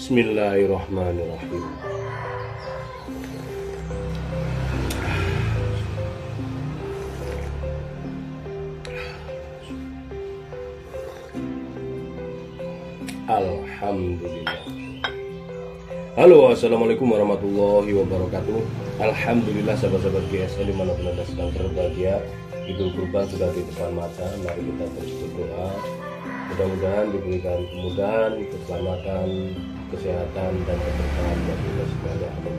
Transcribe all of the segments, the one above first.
Bismillahirrahmanirrahim. Alhamdulillah. Halo, assalamualaikum warahmatullahi wabarakatuh. Alhamdulillah, sahabat-sahabat GSL dimanapun anda sedang berbahagia. Idul Kurban sudah di depan mata. Mari kita terus berdoa. Mudah-mudahan diberikan kemudahan, keselamatan, kesehatan dan keberkahan bagi kita semuanya. Amin.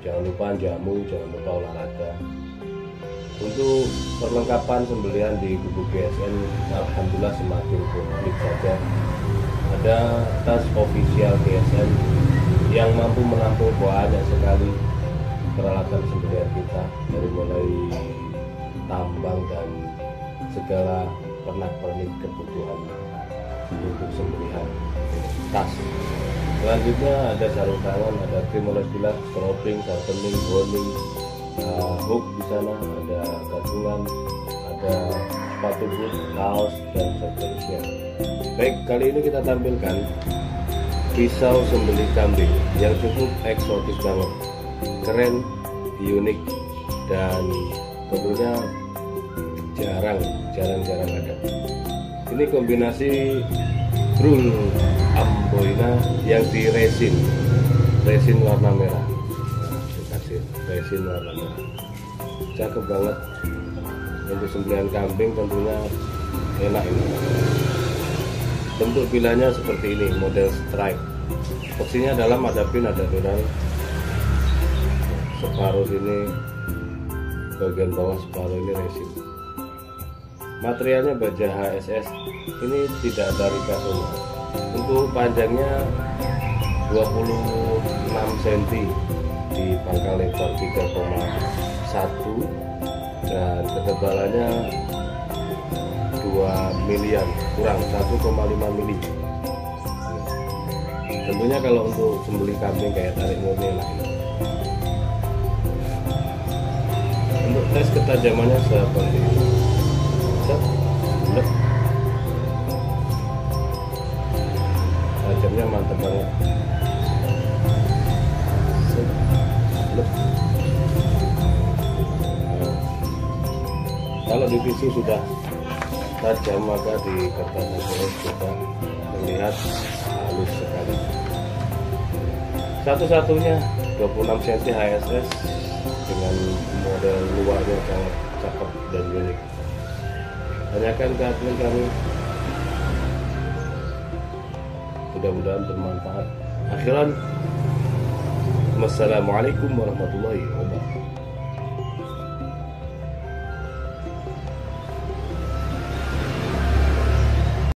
Jangan lupa jamu, jangan lupa olahraga. Untuk perlengkapan sembelihan di gubuk GSN, alhamdulillah semakin komplit saja. Ada tas official GSN yang mampu menampung banyak sekali peralatan sembelihan kita, dari mulai tambang dan segala pernak-pernik kebutuhan untuk sembelihan tas. Selanjutnya ada sarung tangan, ada krim oles bilas, cropping, sharpening, boning, hook di sana, ada gantungan, ada sepatu boot, kaos dan seterusnya. Baik, kali ini kita tampilkan pisau sembelih kambing yang cukup eksotis banget, keren, unik, dan tentunya jarang ada. Ini kombinasi brul amboina yang di resin warna merah. Dikasih resin warna merah, cakep banget. Untuk sembelihan kambing tentunya enak ini. Bentuk bilanya seperti ini, model stripe. Opsinya dalam ada pin, ada dorang. Separuh ini, bagian bawah separuh ini resin. Materialnya baja HSS, ini tidak ada rikasonnya. Untuk panjangnya 26 cm di pangkal lebar 3,1 dan ketebalannya 2 milian kurang 1,5 mili. Tentunya kalau untuk sembelih kambing kayak tarik murni lah ini. Untuk tes ketajamannya seperti ini. Tajamnya mantap banget. Kalau di PC sudah tajam, maka di kertas HSS kita melihat halus sekali. Satu-satunya 26 cm HSS dengan model luarnya sangat cakep dan unik. Tanyakan ke admin kami. Mudah-mudahan bermanfaat. Akhiran, wassalamualaikum warahmatullahi wabarakatuh.